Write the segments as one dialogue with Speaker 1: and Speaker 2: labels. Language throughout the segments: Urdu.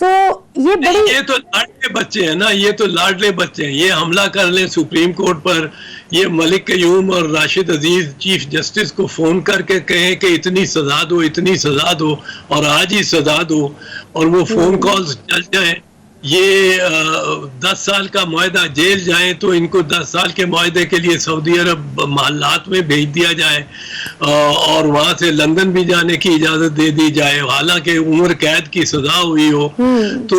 Speaker 1: سو یہ بڑی
Speaker 2: یہ تو لاڈلے بچے ہیں نا, یہ تو لاڈلے بچے ہیں. یہ حملہ کر لیں سپریم کورٹ پر, یہ ملک قیوم اور راشد عزیز چیف جسٹس کو فون کر کے کہیں کہ اتنی سزا دو, اتنی سزا دو, اور آج ہی سزا دو, اور وہ فون کالز چل جائیں. یہ 10 سال کا معاہدہ, جیل جائیں تو ان کو 10 سال کے معاہدے کے لیے سعودی عرب محلات میں بھیج دیا جائے, اور وہاں سے لندن بھی جانے کی اجازت دے دی جائے, حالانکہ عمر قید کی سزا ہوئی ہو. تو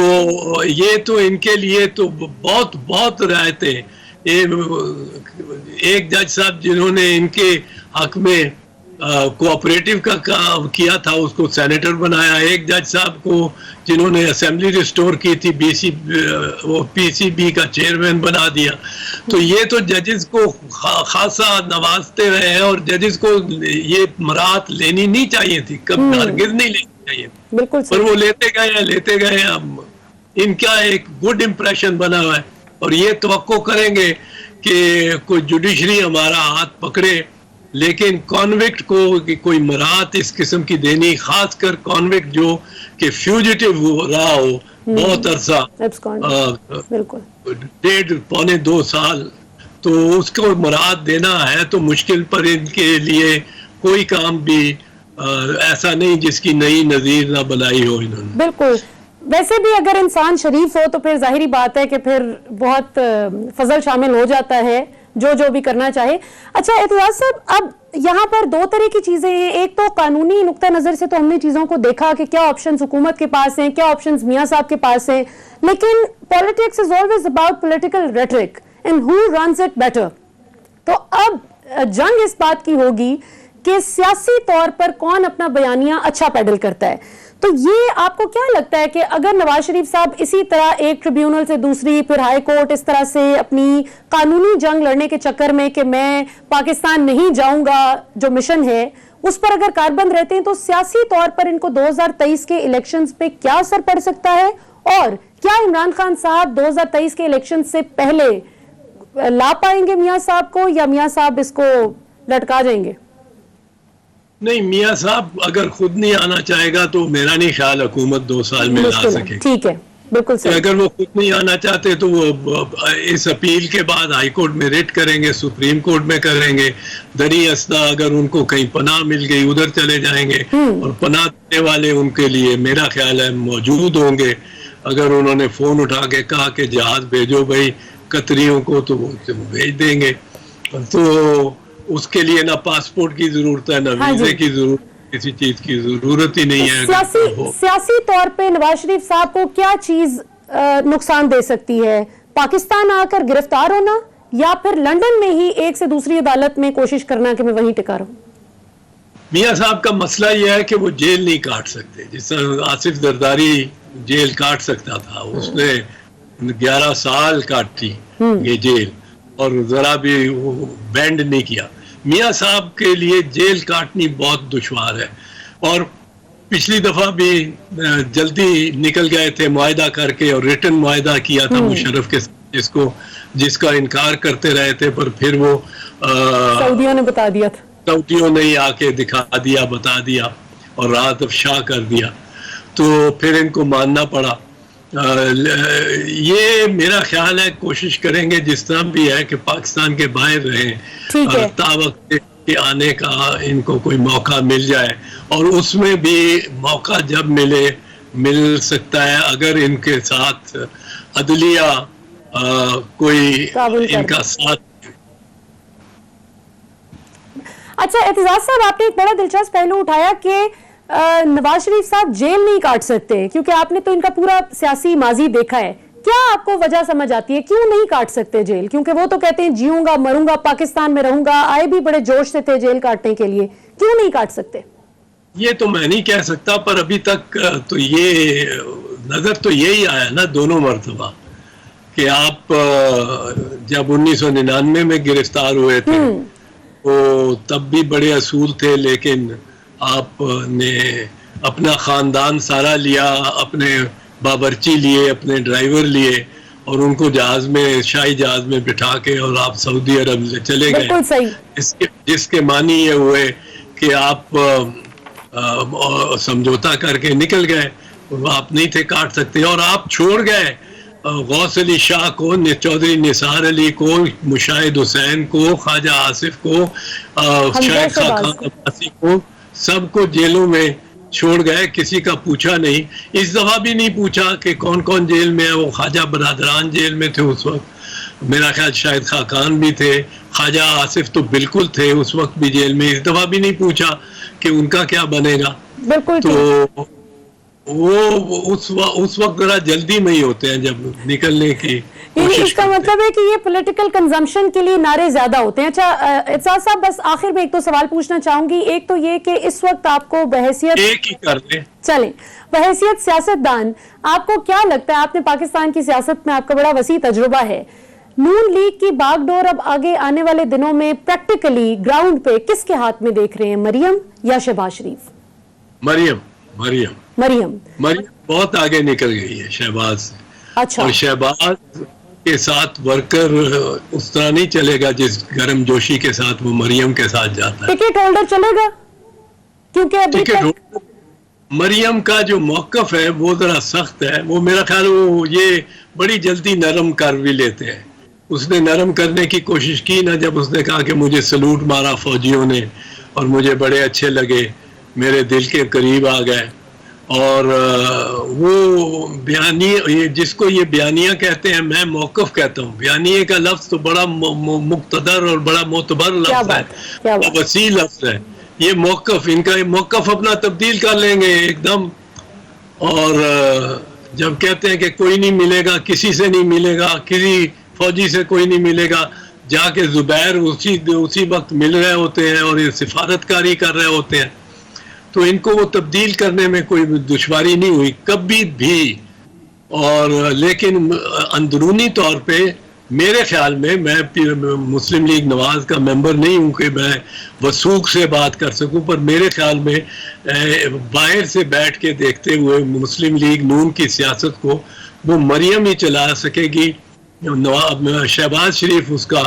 Speaker 2: یہ تو ان کے لیے تو بہت بہت رعایتیں. ایک جج صاحب جنہوں نے ان کے حق میں کوآپریٹو کا کام کیا تھا, اس کو سینیٹر بنایا. ایک جج صاحب کو جنہوں نے اسمبلی ریسٹور کی تھی, پی سی بی کا چیئرمین بنا دیا. تو یہ تو ججز کو خاصا نوازتے رہے ہیں, اور ججز کو یہ مراحت لینی نہیں چاہیے تھی, کبھی ہرگز نہیں لینی چاہیے تھی,
Speaker 1: بالکل
Speaker 2: پر وہ لیتے گئے. اب ان کا ایک گڈ امپریشن بنا ہوا ہے, اور یہ توقع کریں گے کہ کوئی جوڈیشری ہمارا ہاتھ پکڑے, لیکن کانوکٹ کو کوئی مراحت اس قسم کی دینی, خاص کر کانوکٹ جو کہ فیوجیٹو رہا ہو بہت عرصہ, 1.5-2 سال, تو اس کو مراحت دینا ہے تو مشکل. پر ان کے لیے کوئی کام بھی ایسا نہیں جس کی نئی نظیر نہ بنائی ہو انہوں نے.
Speaker 1: بالکل. ویسے بھی اگر انسان شریف ہو تو پھر ظاہری بات ہے کہ پھر بہت فضل شامل ہو جاتا ہے جو بھی کرنا چاہے. اچھا اعتزاز صاحب, اب یہاں پر 2 طرح کی چیزیں ہیں. ایک تو قانونی نقطہ نظر سے تو ہم نے چیزوں کو دیکھا کہ کیا آپشنز حکومت کے پاس ہیں, کیا آپشنز میاں صاحب کے پاس ہیں, لیکن politics is always about political rhetoric and who runs it better. تو اب جنگ اس بات کی ہوگی کہ سیاسی طور پر کون اپنا بیانیہ اچھا پیڈل کرتا ہے. تو یہ آپ کو کیا لگتا ہے کہ اگر نواز شریف صاحب اسی طرح ایک ٹریبیونل سے دوسری, پھر ہائی کورٹ, اس طرح سے اپنی قانونی جنگ لڑنے کے چکر میں کہ میں پاکستان نہیں جاؤں گا جو مشن ہے اس پر اگر کاربند رہتے ہیں, تو سیاسی طور پر ان کو 2023 کے الیکشنز پہ کیا اثر پڑ سکتا ہے, اور کیا عمران خان صاحب 2023 کے الیکشن سے پہلے لا پائیں گے میاں صاحب کو, یا میاں صاحب اس کو لٹکا جائیں گے؟
Speaker 2: نہیں, میاں صاحب اگر خود نہیں آنا چاہے گا تو میرا نہیں خیال حکومت 2 سال میں لا سکے.
Speaker 1: ٹھیک ہے, بالکل صحیح.
Speaker 2: اگر وہ خود نہیں آنا چاہتے تو وہ اس اپیل کے بعد ہائی کورٹ میں ریٹ کریں گے, سپریم کورٹ میں کریں گے. دری اسنا اگر ان کو کہیں پناہ مل گئی ادھر چلے جائیں گے, اور پناہ دینے والے ان کے لیے میرا خیال ہے موجود ہوں گے. اگر انہوں نے فون اٹھا کے کہا کہ جہاز بھیجو بھائی قطریوں کو, تو وہ بھیج دیں گے. تو اس کے لیے نہ پاسپورٹ کی ضرورت ہے, نہ ویزے کی ضرورت, کسی چیز کی ضرورت ہی نہیں ہے.
Speaker 1: سیاسی طور پہ نواز شریف صاحب کو کیا چیز نقصان دے سکتی ہے؟ پاکستان آ کر گرفتار ہونا, یا پھر لندن میں ہی ایک سے دوسری عدالت میں کوشش کرنا کہ میں وہیں ٹکا رہوں؟
Speaker 2: میاں صاحب کا مسئلہ یہ ہے کہ وہ جیل نہیں کاٹ سکتے. جس طرح آصف زرداری جیل کاٹ سکتا تھا, اس نے 11 سال کاٹی یہ جیل, اور ذرا بھی بینڈ نہیں کیا. میاں صاحب کے لیے جیل کاٹنی بہت دشوار ہے, اور پچھلی دفعہ بھی جلدی نکل گئے تھے معاہدہ کر کے, اور ریٹن معاہدہ کیا تھا مشرف کے ساتھ, جس کا انکار کرتے رہے تھے, پر پھر وہ
Speaker 1: سعودیوں نے بتا دیا تھا,
Speaker 2: سعودیوں نے آ کے دکھا دیا, بتا دیا, اور رات افشا کر دیا. تو پھر ان کو ماننا پڑا. یہ میرا خیال ہے کوشش کریں گے جس طرح بھی ہے کہ پاکستان کے باہر رہیں, تاوقت کے آنے کا ان کو کوئی موقع مل جائے, اور اس میں بھی موقع جب مل سکتا ہے اگر ان کے ساتھ عدلیہ کوئی ان کا ساتھ.
Speaker 1: اچھا اعتزاز صاحب, آپ نے ایک بڑا دلچسپ پہلو اٹھایا کہ نواز شریف صاحب جیل نہیں کاٹ سکتے, کیونکہ آپ نے تو ان کا پورا سیاسی ماضی دیکھا ہے. کیا آپ کو وجہ سمجھ آتی ہے کیوں نہیں کاٹ سکتے جیل؟ کیونکہ وہ تو کہتے ہیں جیوں گا مروں گا پاکستان میں رہوں گا, آئے بھی بڑے جوش سے تھے جیل کاٹنے کے لیے, کیوں نہیں کاٹ سکتے؟ یہ
Speaker 2: تو میں نہیں کہہ سکتا, پر ابھی تک تو یہ نظر تو یہی آیا نا دونوں مرتبہ کہ آپ جب 1999 میں گرفتار ہوئے تھے تو تب بھی بڑے اصول تھے, لیکن آپ نے اپنا خاندان سارا لیا, اپنے باورچی لیے, اپنے ڈرائیور لیے, اور ان کو جہاز میں, شاہی جہاز میں بٹھا کے, اور آپ سعودی عرب چلے گئے, جس کے معنی یہ ہوئے کہ آپ سمجھوتا کر کے نکل گئے. آپ نہیں تھے کاٹ سکتے. اور آپ چھوڑ گئے غوث علی شاہ کو, چودھری نثار علی کو, مشاہد حسین کو, خواجہ آصف کو, شاہد خاقان عباسی کو, سب کو جیلوں میں چھوڑ گئے, کسی کا پوچھا نہیں. اس دفعہ بھی نہیں پوچھا کہ کون کون جیل میں ہے. وہ خواجہ برادران جیل میں تھے اس وقت, میرا خیال شاہد خاقان بھی تھے, خواجہ آصف تو بالکل تھے اس وقت بھی جیل میں. اس دفعہ بھی نہیں پوچھا کہ ان کا کیا بنے گا.
Speaker 1: بالکل.
Speaker 2: تو وہ اس وقت ذرا جلدی میں ہی ہوتے ہیں جب نکلنے کی کوشش.
Speaker 1: اس کا مطلب ہے کہ یہ پولیٹیکل کنزمپشن کے لیے نعرے زیادہ ہوتے ہیں. اچھا اعتزاز صاحب, بس آخر میں ایک تو سوال پوچھنا چاہوں گی. ایک تو یہ کہ اس وقت آپ کو بحیثیت,
Speaker 2: ایک ہی کر لیں,
Speaker 1: چلیں, بحیثیت سیاستدان آپ کو کیا لگتا ہے, آپ نے پاکستان کی سیاست میں آپ کا بڑا وسیع تجربہ ہے, نون لیگ کی باغ ڈور اب آگے آنے والے دنوں میں پریکٹیکلی گراؤنڈ پہ کس کے ہاتھ میں دیکھ رہے ہیں, مریم یا شہباز شریف؟
Speaker 2: مریم بہت آگے نکل گئی ہے شہباز سے.
Speaker 1: اچھا.
Speaker 2: اور شہباز کے ساتھ ورکر اس طرح نہیں چلے گا جس گرم جوشی کے ساتھ وہ مریم کے ساتھ جاتا ہے.
Speaker 1: ٹکٹ ہولڈر چلے گا, کیونکہ ابھی تک
Speaker 2: مریم کا جو موقف ہے وہ ذرا سخت ہے. وہ میرا خیال وہ یہ بڑی جلدی نرم کر بھی لیتے ہیں. اس نے نرم کرنے کی کوشش کی نا, جب اس نے کہا کہ مجھے سلوٹ مارا فوجیوں نے اور مجھے بڑے اچھے لگے, میرے دل کے قریب آ گئے. اور وہ بیانیہ, جس کو یہ بیانیہ کہتے ہیں, میں موقف کہتا ہوں. بیانیہ کا لفظ تو بڑا مقتدر اور بڑا معتبر لفظ ہے, وسیع لفظ ہے. یہ موقف, ان کا موقف اپنا تبدیل کر لیں گے ایک دم. اور جب کہتے ہیں کہ کوئی نہیں ملے گا, کسی سے نہیں ملے گا, کسی فوجی سے کوئی نہیں ملے گا, جا کے زبیر اسی وقت مل رہے ہوتے ہیں اور یہ سفارت کاری کر رہے ہوتے ہیں. تو ان کو وہ تبدیل کرنے میں کوئی دشواری نہیں ہوئی کبھی بھی. اور لیکن اندرونی طور پہ میرے خیال میں مسلم لیگ نواز کا ممبر نہیں ہوں کہ میں وثوق سے بات کر سکوں, پر میرے خیال میں باہر سے بیٹھ کے دیکھتے ہوئے مسلم لیگ نون کی سیاست کو وہ مریم ہی چلا سکے گی. شہباز شریف اس کا